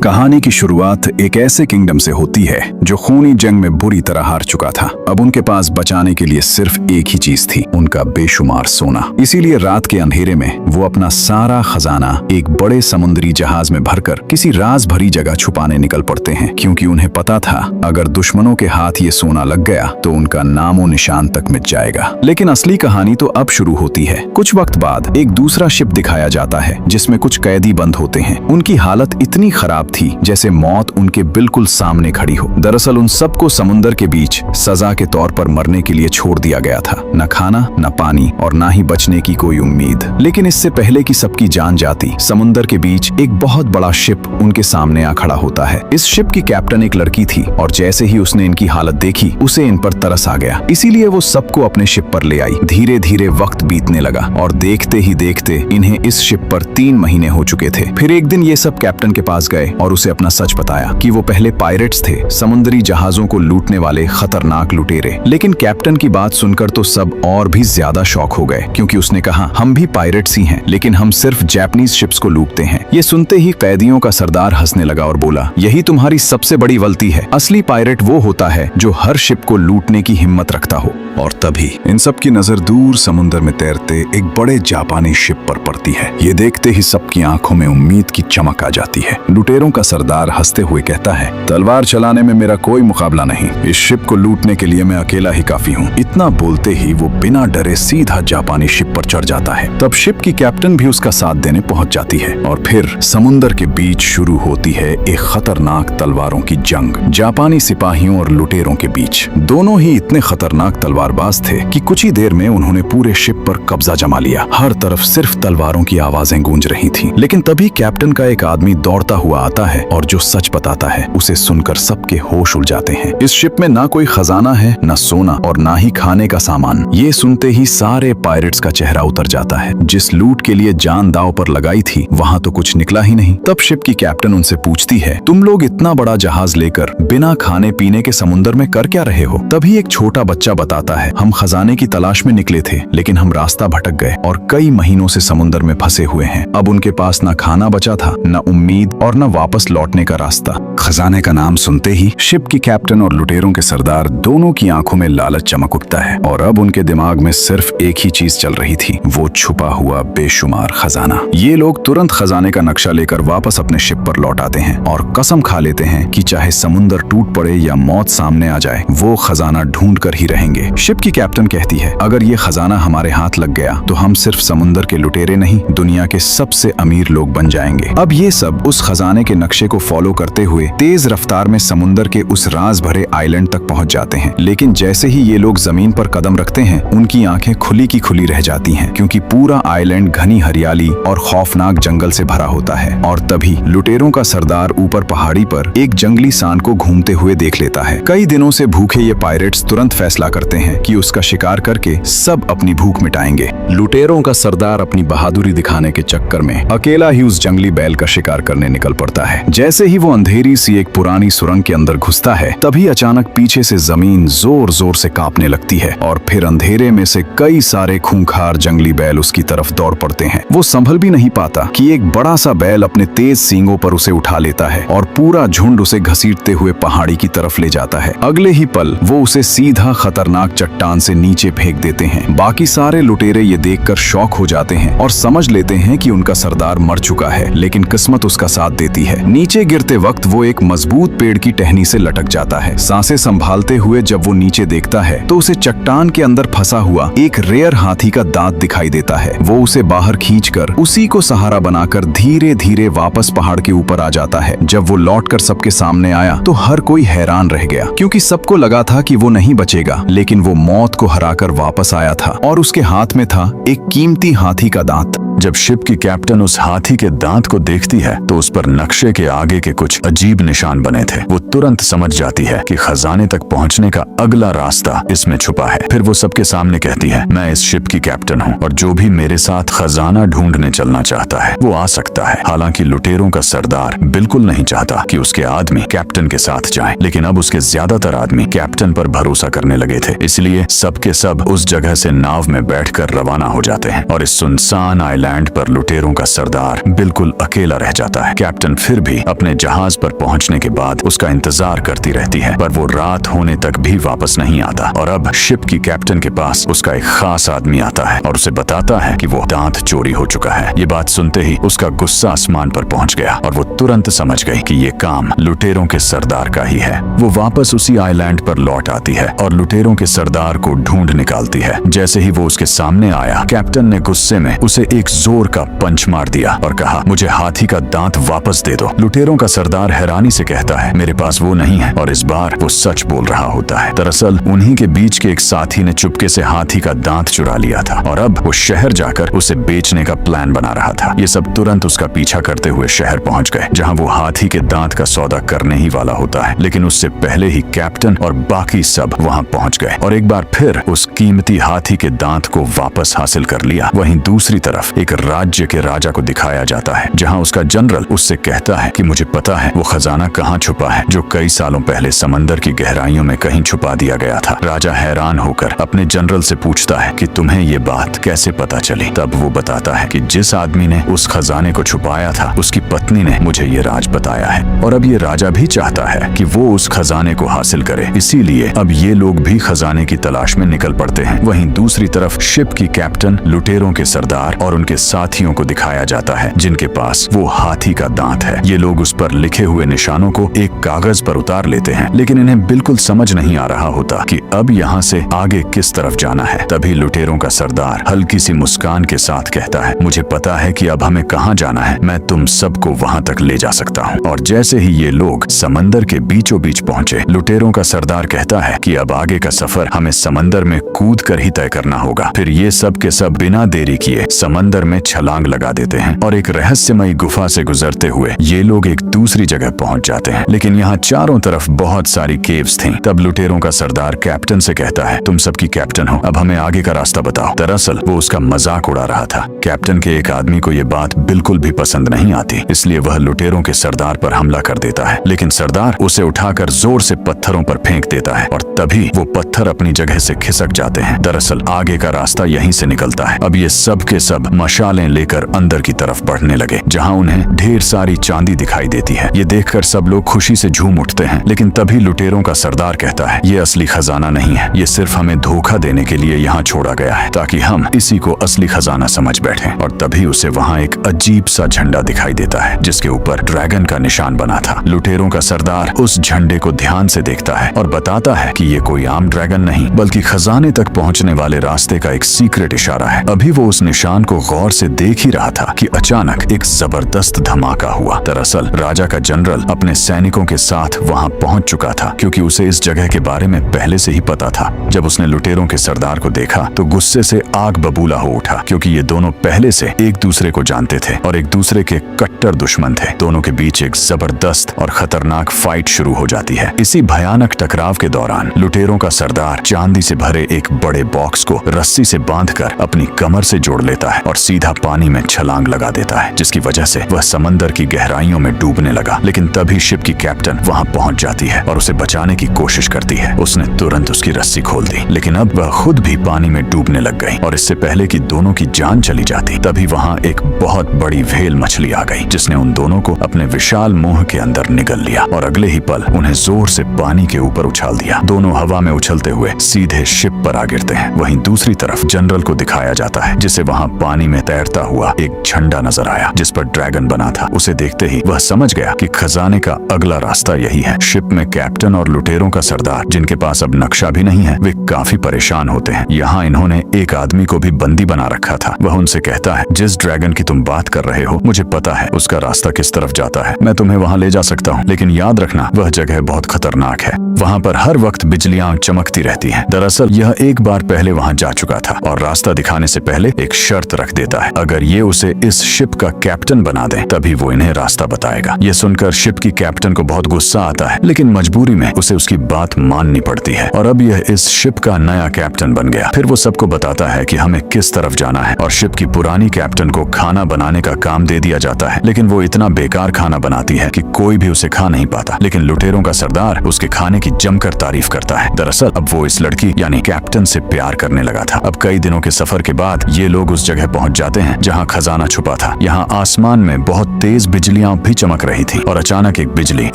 कहानी की शुरुआत एक ऐसे किंगडम से होती है जो खूनी जंग में बुरी तरह हार चुका था। अब उनके पास बचाने के लिए सिर्फ एक ही चीज थी, उनका बेशुमार सोना। इसीलिए रात के अंधेरे में वो अपना सारा खजाना एक बड़े समुद्री जहाज में भरकर किसी राज भरी जगह छुपाने निकल पड़ते हैं, क्योंकि उन्हें पता था अगर दुश्मनों के हाथ ये सोना लग गया तो उनका नामो निशान तक मिट जाएगा। लेकिन असली कहानी तो अब शुरू होती है। कुछ वक्त बाद एक दूसरा शिप दिखाया जाता है जिसमें कुछ कैदी बंद होते हैं। उनकी हालत इतनी खराब थी जैसे मौत उनके बिल्कुल सामने खड़ी हो। दरअसल उन सबको समुंदर के बीच सजा के तौर पर मरने के लिए छोड़ दिया गया था। न खाना, न पानी और न ही बचने की कोई उम्मीद। लेकिन इससे पहले कि सबकी जान जाती, समुंदर के बीच एक बहुत बड़ा शिप उनके सामने आ खड़ा होता है। इस शिप की कैप्टन एक लड़की थी और जैसे ही उसने इनकी हालत देखी उसे इन पर तरस आ गया। इसीलिए वो सबको अपने शिप पर ले आई। धीरे धीरे वक्त बीतने लगा और देखते ही देखते इन्हें इस शिप पर 3 महीने हो चुके थे। फिर एक दिन ये सब कैप्टन के पास गए और उसे अपना सच बताया कि वो पहले पायरेट्स थे, समुद्री जहाजों को लूटने वाले खतरनाक लुटेरे। लेकिन कैप्टन की बात सुनकर तो सब और भी ज्यादा शॉक हो गए, क्योंकि उसने कहा हम भी पायरेट्स ही हैं, लेकिन हम सिर्फ जापानीज शिप्स को लूटते हैं। ये सुनते ही कैदियों का सरदार हंसने लगा और बोला, यही तुम्हारी सबसे बड़ी गलती है। असली पायरेट वो होता है जो हर शिप को लूटने की हिम्मत रखता हो। और तभी इन सब की नजर दूर समुद्र में तैरते एक बड़े जापानी शिप पर पड़ती है। ये देखते ही सबकी आंखों में उम्मीद की चमक आ जाती है। लुटेरों का सरदार हंसते हुए कहता है, तलवार चलाने में मेरा कोई मुकाबला नहीं, इस शिप को लूटने के लिए मैं अकेला ही काफी हूँ। इतना बोलते ही वो बिना डरे सीधा जापानी शिप पर चढ़ जाता है। तब शिप की कैप्टन भी उसका साथ देने पहुंच जाती है और फिर समुद्र के बीच शुरू होती है एक खतरनाक तलवारों की जंग, जापानी सिपाहियों और लुटेरों के बीच। दोनों ही इतने खतरनाक तलवारबाज थे कि कुछ ही देर में उन्होंने पूरे शिप पर कब्जा जमा लिया। हर तरफ सिर्फ तलवारों की आवाजें गूंज रही थीं। लेकिन तभी कैप्टन का एक आदमी दौड़ता हुआ आता है और जो सच बताता है उसे सुनकर सबके होश उड़ जाते हैं। इस शिप में ना कोई खजाना है, ना सोना और ना ही खाने का सामान। ये सुनते ही सारे पायरेट्स का चेहरा उतर जाता है। जिस लूट के लिए जान दांव पर लगाई थी वहां तो कुछ निकला ही नहीं। तब शिप की कैप्टन उनसे पूछती है, तुम लोग इतना बड़ा जहाज लेकर बिना खाने पीने के समुद्र में कर क्या रहे हो? तभी एक छोटा बच्चा बताता है, हम खजाने की तलाश में निकले थे, लेकिन हम रास्ता भटक गए और कई महीनों से समुद्र में फंसे हुए हैं। अब उनके पास न खाना बचा था, न उम्मीद और न वापस लौटने का रास्ता। खजाने का नाम सुनते ही शिप की कैप्टन और लुटेरों के सरदार दोनों की आंखों में लालच चमक उठता है और अब उनके दिमाग में सिर्फ एक ही चीज चल रही थी, वो छुपा हुआ बेशुमार खजाना। ये लोग तुरंत खजाने का नक्शा लेकर वापस अपने शिप पर लौट आते हैं और कसम खा लेते हैं कि चाहे समुद्र टूट पड़े या मौत सामने आ जाए, वो खजाना ढूंढ कर ही रहेंगे। शिप की कैप्टन कहती है, अगर ये खजाना हमारे हाथ लग गया तो हम सिर्फ समुद्र के लुटेरे नहीं, दुनिया के सबसे अमीर लोग बन जाएंगे। अब ये सब उस खजाने के नक्शे को फॉलो करते हुए तेज रफ्तार में समुद्र के उस राज भरे आइलैंड तक पहुंच जाते हैं। लेकिन जैसे ही ये लोग जमीन पर कदम रखते हैं, उनकी आंखें खुली की खुली रह जाती हैं, क्योंकि पूरा आइलैंड घनी हरियाली और खौफनाक जंगल से भरा होता है। और तभी लुटेरों का सरदार ऊपर पहाड़ी पर एक जंगली सांड को घूमते हुए देख लेता है। कई दिनों से भूखे ये पायरेट्स तुरंत फैसला करते हैं कि उसका शिकार करके सब अपनी भूख मिटाएंगे। लुटेरों का सरदार अपनी बहादुरी दिखाने के चक्कर में अकेला ही उस जंगली बैल का शिकार करने निकल पड़ता है। जैसे ही वो अंधेरी सी एक पुरानी सुरंग के अंदर घुसता है, तभी अचानक पीछे से जमीन जोर जोर से कांपने लगती है और फिर अंधेरे में से कई सारे खूंखार जंगली बैल उसकी तरफ दौड़ पड़ते हैं। वो संभल भी नहीं पाता कि एक बड़ा सा बैल अपने तेज सींगों पर उसे उठा लेता है और पूरा झुंड उसे घसीटते हुए पहाड़ी की तरफ ले जाता है। अगले ही पल वो उसे सीधा खतरनाक चट्टान से नीचे फेंक देते हैं। बाकी सारे लुटेरे ये देखकर शॉक हो जाते हैं और समझ लेते हैं कि उनका सरदार मर चुका है, लेकिन किस्मत उसका साथ देती है। नीचे गिरते वक्त वो एक मजबूत पेड़ की टहनी से लटक जाता है। सांसें संभालते हुए जब वो नीचे देखता है तो उसे चट्टान के अंदर फंसा हुआ एक रेयर हाथी का दांत दिखाई देता है। वो उसे बाहर खींचकर उसी को सहारा बनाकर धीरे धीरे वापस पहाड़ के ऊपर आ जाता है। जब वो लौटकर सबके सामने आया तो हर कोई हैरान रह गया, क्योंकि सबको लगा था कि वो नहीं बचेगा, लेकिन वो मौत को हराकर वापस आया था और उसके हाथ में था एक कीमती हाथी का दांत। जब शिप की कैप्टन उस हाथी के दांत को देखती है तो उस पर नक्शे के आगे के कुछ अजीब निशान बने थे। वो तुरंत समझ जाती है कि खजाने तक पहुंचने का अगला रास्ता इसमें छुपा है। फिर वो सबके सामने कहती है, मैं इस शिप की कैप्टन हूँ और जो भी मेरे साथ खजाना ढूंढने चलना चाहता है वो आ सकता है। हालांकि लुटेरों का सरदार बिल्कुल नहीं चाहता कि उसके आदमी कैप्टन के साथ जाएं, लेकिन अब उसके ज्यादातर आदमी कैप्टन पर भरोसा करने लगे थे। इसलिए सबके सब उस जगह से नाव में बैठकर रवाना हो जाते हैं और इस सुनसान आइलैंड आइलैंड पर लुटेरों का सरदार बिल्कुल अकेला रह जाता है। कैप्टन फिर भी अपने जहाज पर पहुंचने के बाद उसका इंतजार करती रहती है, पर वो रात होने तक भी वापस नहीं आता। और अब शिप की कैप्टन के पास उसका एक खास आदमी आता है और उसे बताता है कि वो दांत चोरी हो चुका है। ये बात सुनते ही उसका गुस्सा आसमान पर पहुंच गया और वो तुरंत समझ गई कि ये काम लुटेरों के सरदार का ही है। वो वापस उसी आइलैंड पर लौट आती है और लुटेरों के सरदार को ढूंढ निकालती है। जैसे ही वो उसके सामने आया, कैप्टन ने गुस्से में उसे एक जोर का पंच मार दिया और कहा, मुझे हाथी का दांत वापस दे दो। लुटेरों का सरदार हैरानी से कहता है, मेरे पास वो नहीं है। और इस बार वो सच बोल रहा होता है। दरअसल उन्हीं के बीच के एक साथी ने चुपके से हाथी का दांत चुरा लिया था और अब वो शहर जाकर उसे बेचने का प्लान बना रहा था। ये सब तुरंत उसका पीछा करते हुए शहर पहुंच गए, जहां वो हाथी के दांत का सौदा करने ही वाला होता है। लेकिन उससे पहले ही कैप्टन और बाकी सब वहां पहुंच गए और एक बार फिर उस कीमती हाथी के दांत को वापस हासिल कर लिया। वहीं दूसरी तरफ एक राज्य के राजा को दिखाया जाता है, जहां उसका जनरल उससे कहता है कि मुझे पता है वो खजाना कहाँ छुपा है, जो कई सालों पहले समंदर की गहराइयों में कहीं छुपा दिया गया था। राजा हैरान होकर अपने जनरल से पूछता है कि तुम्हें ये बात कैसे पता चली। तब वो बताता है कि जिस आदमी ने उस खजाने को छुपाया था, उसकी पत्नी ने मुझे ये राज बताया है और अब ये राजा भी चाहता है कि वो उस खजाने को हासिल करे। इसीलिए अब ये लोग भी खजाने की तलाश में निकल पड़ते हैं। वहीं दूसरी तरफ शिप की कैप्टन, लुटेरों के सरदार और उनके साथियों को दिखाया जाता है, जिनके पास वो हाथी का दांत है। ये लोग उस पर लिखे हुए निशानों को एक कागज पर उतार लेते हैं, लेकिन इन्हें बिल्कुल समझ नहीं आ रहा होता कि अब यहाँ से आगे किस तरफ जाना है। तभी लुटेरों का सरदार हल्की सी मुस्कान के साथ कहता है, मुझे पता है कि अब हमें कहाँ जाना है, मैं तुम सबको वहाँ तक ले जा सकता हूँ। और जैसे ही ये लोग समंदर के बीचों बीच पहुंचे, लुटेरों का सरदार कहता है कि अब आगे का सफर हमें समंदर में कूद कर ही तय करना होगा। फिर ये सब के सब बिना देरी किए समंदर में छलांग लगा देते हैं और एक रहस्यमयी गुफा से गुजरते हुए ये लोग एक दूसरी जगह पहुंच जाते हैं। लेकिन यहाँ चारों तरफ बहुत सारी केव्स थीं। तब लुटेरों का सरदार कैप्टन से कहता है, तुम सबकी कैप्टन हो, अब हमें आगे का रास्ता बताओ। दरअसल वो उसका मजाक उड़ा रहा था। कैप्टन के एक आदमी को ये बात बिल्कुल भी पसंद नहीं आती, इसलिए वह लुटेरों के सरदार पर हमला कर देता है। लेकिन सरदार उसे उठाकर जोर से पत्थरों पर फेंक देता है और तभी वो पत्थर अपनी जगह से खिसक जाते हैं। दरअसल आगे का रास्ता यहीं से निकलता है। अब ये सब के सब मशालें लेकर अंदर की तरफ बढ़ने लगे, जहां उन्हें ढेर सारी चांदी दिखाई देती है। ये देखकर सब लोग खुशी से झूम उठते हैं। लेकिन तभी लुटेरों का सरदार कहता है, ये असली खजाना नहीं है, ये सिर्फ हमें धोखा देने के लिए यहाँ छोड़ा गया है, ताकि हम इसी को असली खजाना समझ बैठें। और तभी उसे वहाँ एक अजीब सा झंडा दिखाई देता है, जिसके ऊपर ड्रैगन का निशान बना था। लुटेरों का सरदार उस झंडे को ध्यान से देखता है और बताता है कि ये कोई आम ड्रैगन नहीं, बल्कि खजाने तक पहुँचने वाले रास्ते का एक सीक्रेट इशारा है। अभी वो उस निशान को गौर से देख ही रहा था कि अचानक एक जबरदस्त धमाका हुआ। दरअसल राजा का जनरल अपने सैनिकों के साथ वहां पहुंच चुका था, क्योंकि उसे इस जगह के बारे में पहले से ही पता था। जब उसने लुटेरों के सरदार को देखा तो गुस्से से आग बबूला हो उठा, क्योंकि ये दोनों पहले से एक दूसरे को जानते थे और एक दूसरे के कट्टर दुश्मन थे। दोनों के बीच एक जबरदस्त और खतरनाक फाइट शुरू हो जाती है। इसी भयानक टकराव के दौरान लुटेरों का सरदार चांदी से भरे एक बड़े बॉक्स को रस्सी से बांधकर अपनी कमर से जोड़ लेता है और सीधा पानी में छलांग लगा देता है, जिसकी वजह से वह समंदर की गहराइयों में डूबने लगा। लेकिन तभी शिप की कैप्टन वहां पहुंच जाती है और उसे बचाने की कोशिश करती है। उसने तुरंत उसकी रस्सी खोल दी, लेकिन अब वह खुद भी पानी में डूबने लग गई और इससे पहले कि दोनों की जान चली जाती, तभी वहां एक बहुत बड़ी व्हेल मछली आ गई, जिसने उन दोनों को अपने विशाल मुंह के अंदर निगल लिया और अगले ही पल उन्हें जोर से पानी के ऊपर उछाल दिया। दोनों हवा में उछलते हुए सीधे शिप पर आ गिरते हैं। वहीं दूसरी तरफ जनरल को दिखाया जाता है, जिसे वहां पानी में तैरता हुआ एक झंडा नजर आया, जिस पर ड्रैगन बना था। उसे देखते ही वह समझ गया कि खजाने का अगला रास्ता यही है। शिप में कैप्टन और लुटेरों का सरदार, जिनके पास अब नक्शा भी नहीं है, वे काफी परेशान होते हैं। यहाँ इन्होंने एक आदमी को भी बंदी बना रखा था। वह उनसे कहता है, जिस ड्रैगन की तुम बात कर रहे हो, मुझे पता है उसका रास्ता किस तरफ जाता है, मैं तुम्हें वहाँ ले जा सकता हूँ, लेकिन याद रखना वह जगह बहुत खतरनाक है। वहाँ पर हर वक्त बिजलियां चमकती रहती हैं। दरअसल यह एक बार पहले वहाँ जा चुका था और रास्ता दिखाने से पहले एक शर्त रख देता है, अगर ये उसे इस शिप का कैप्टन बना दे तभी वो इन्हें रास्ता बताएगा। ये सुनकर शिप की कैप्टन को बहुत गुस्सा आता है, लेकिन मजबूरी में उसे उसकी बात माननी पड़ती है और अब यह इस शिप का नया कैप्टन बन गया। फिर वो सबको बताता है कि हमें किस तरफ जाना है और शिप की पुरानी कैप्टन को खाना बनाने का काम दे दिया जाता है, लेकिन वो इतना बेकार खाना बनाती है कि कोई भी उसे खा नहीं पाता। लेकिन लुटेरों का सरदार उसके खाने की जमकर तारीफ करता है। दरअसल अब वो इस लड़की यानी कैप्टन से प्यार करने लगा था। अब कई दिनों के सफर के बाद ये लोग उस जगह पहुंच पहुंच जाते हैं जहाँ खजाना छुपा था। यहाँ आसमान में बहुत तेज बिजलियां भी चमक रही थी और अचानक एक बिजली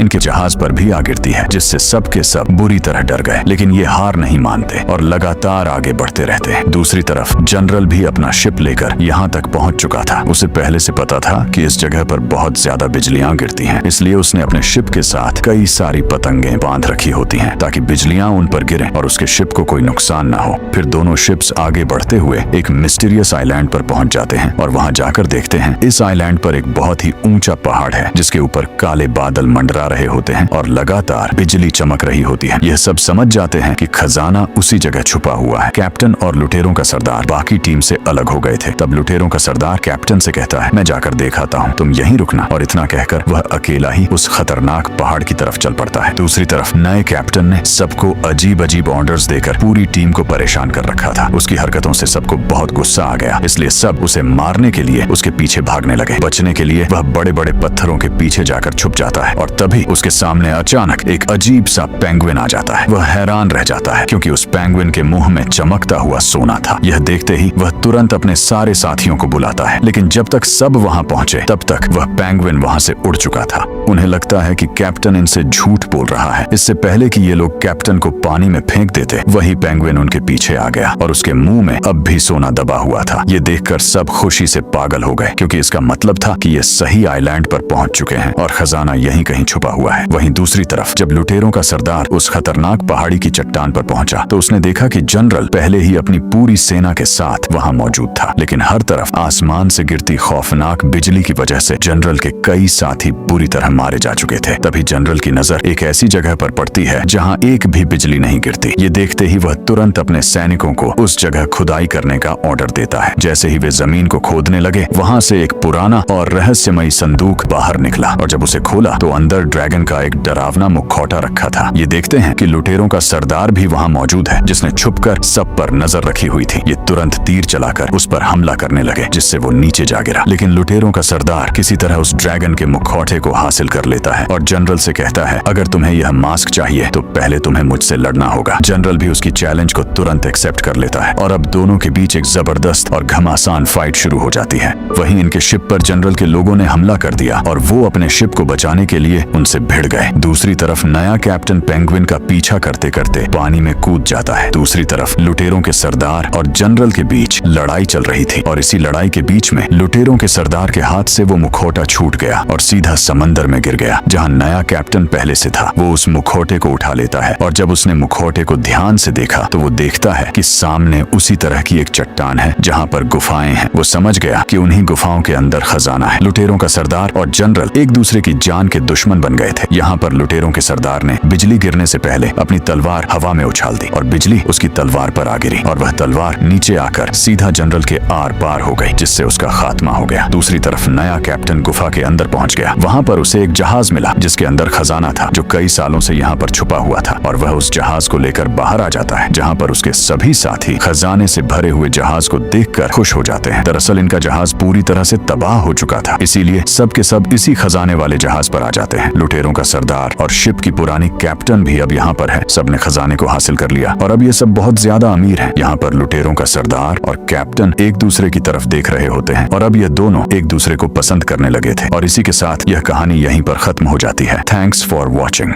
इनके जहाज पर भी आ गिरती है, जिससे सबके सब बुरी तरह डर गए। लेकिन ये हार नहीं मानते और लगातार आगे बढ़ते रहते हैं। दूसरी तरफ जनरल भी अपना शिप लेकर यहाँ तक पहुंच चुका था। उसे पहले से पता था कि इस जगह पर बहुत ज्यादा बिजलियां गिरती हैं, इसलिए उसने अपने शिप के साथ कई सारी पतंगें बांध रखी होती हैं ताकि बिजलियां उन पर गिरें और उसके शिप को कोई नुकसान ना हो। फिर दोनों शिप्स आगे बढ़ते हुए एक मिस्टीरियस आइलैंड पर पहुंच जाते हैं और वहां जाकर देखते हैं इस आइलैंड पर एक बहुत ही ऊंचा पहाड़ है जिसके ऊपर काले बादल मंडरा रहे होते हैं और लगातार बिजली चमक रही होती है। यह सब समझ जाते हैं कि खजाना उसी जगह छुपा हुआ है। कैप्टन और लुटेरों का सरदार बाकी टीम से अलग हो गए थे। तब लुटेरों का सरदार कैप्टन से कहता है, मैं जाकर देख आता हूँ, तुम यहीं रुकना। और इतना कहकर वह अकेला ही उस खतरनाक पहाड़ की तरफ चल पड़ता है। दूसरी तरफ नए कैप्टन ने सबको अजीब अजीब ऑर्डर्स देकर पूरी टीम को परेशान कर रखा था। उसकी हरकतों से सबको बहुत गुस्सा आ गया, इसलिए सब उसे मारने के लिए उसके पीछे भागने लगे। बचने के लिए वह बड़े बड़े पत्थरों के पीछे जाकर छुप जाता है और तभी उसके सामने अचानक एक अजीब सा पेंगुइन आ जाता है। वह हैरान रह जाता है क्योंकि उस पेंगुइन के मुंह में चमकता हुआ सोना था। यह देखते ही वह तुरंत अपने सारे साथियों को बुलाता है, लेकिन जब तक सब वहां पहुंचे तब तक वह पेंगुइन वहां से उड़ चुका था। उन्हें लगता है कि कैप्टन इनसे झूठ बोल रहा है। इससे पहले कि ये लोग कैप्टन को पानी में फेंक देते, वही पेंगुइन उनके पीछे आ गया और उसके मुंह में अब भी सोना दबा हुआ था। ये देखकर सब खुशी से पागल हो गए क्योंकि इसका मतलब था कि ये सही आइलैंड पर पहुंच चुके हैं और खजाना यहीं कहीं छुपा हुआ है। वहीं दूसरी तरफ जब लुटेरों का सरदार उस खतरनाक पहाड़ी की चट्टान पर पहुंचा तो उसने देखा कि जनरल पहले ही अपनी पूरी सेना के साथ वहां मौजूद था, लेकिन हर तरफ आसमान से गिरती खौफनाक बिजली की वजह से जनरल के कई साथी बुरी तरह मारे जा चुके थे। तभी जनरल की नजर एक ऐसी जगह पर पड़ती है जहां एक भी बिजली नहीं गिरती। ये देखते ही वह तुरंत अपने सैनिकों को उस जगह खुदाई करने का ऑर्डर देता है। जैसे ही वे जमीन को खोदने लगे, वहां से एक पुराना और रहस्यमयी संदूक बाहर निकला और जब उसे खोला तो अंदर ड्रैगन का एक डरावना मुखौटा रखा था। ये देखते हैं कि लुटेरों का सरदार भी वहां मौजूद है, जिसने छुपकर सब पर नजर रखी हुई थी। ये तुरंत तीर चलाकर उस पर हमला करने लगे, जिससे वो नीचे जा गिरा। लेकिन लुटेरों का सरदार किसी तरह उस ड्रैगन के मुखौटे को हासिल कर लेता है और जनरल से कहता है, अगर तुम्हें यह मास्क चाहिए तो पहले तुम्हें मुझसे लड़ना होगा। जनरल भी उसकी चैलेंज को तुरंत एक्सेप्ट कर लेता है और अब दोनों के बीच एक जबरदस्त और घमासान फाइट शुरू हो जाती है। वहीं इनके शिप पर जनरल के लोगों ने हमला कर दिया और वो अपने शिप को बचाने के लिए उनसे भिड़ गए। दूसरी तरफ नया कैप्टन पेंगुइन का पीछा करते करते पानी में कूद जाता है। दूसरी तरफ लुटेरों के सरदार और जनरल के बीच लड़ाई चल रही थी और इसी लड़ाई के बीच में लुटेरों के सरदार के हाथ से वो मुखौटा छूट गया और सीधा समंदर में गिर गया, जहां नया कैप्टन पहले से था। वो उस मुखौटे को उठा लेता है और जब उसने मुखौटे को ध्यान से देखा तो वो देखता है कि सामने उसी तरह की एक चट्टान है जहां पर गुफाएं हैं। वो समझ गया कि उन्हीं गुफाओं के अंदर खजाना है। लुटेरों का सरदार और जनरल एक दूसरे की जान के दुश्मन बन गए थे। यहाँ पर लुटेरों के सरदार ने बिजली गिरने से पहले अपनी तलवार हवा में उछाल दी और बिजली उसकी तलवार पर आ गिरी और वह तलवार नीचे आकर सीधा जनरल के आर पार हो गई, जिससे उसका खात्मा हो गया। दूसरी तरफ नया कैप्टन गुफा के अंदर पहुंच गया। वहां पर उसे एक जहाज मिला जिसके अंदर खजाना था जो कई सालों से यहाँ पर छुपा हुआ था और वह उस जहाज को लेकर बाहर आ जाता है, जहाँ पर उसके सभी साथी खजाने से भरे हुए जहाज को देखकर खुश हो जाते हैं। दरअसल इनका जहाज पूरी तरह से तबाह हो चुका था, इसीलिए सब के सब इसी खजाने वाले जहाज पर आ जाते हैं। लुटेरों का सरदार और शिप की पुरानी कैप्टन भी अब यहाँ पर है। सबने खजाने को हासिल कर लिया और अब ये सब बहुत ज्यादा अमीर हैं। यहाँ पर लुटेरों का सरदार और कैप्टन एक दूसरे की तरफ देख रहे होते हैं और अब ये दोनों एक दूसरे को पसंद करने लगे थे और इसी के साथ यह कहानी यहीं पर खत्म हो जाती है। Thanks for watching.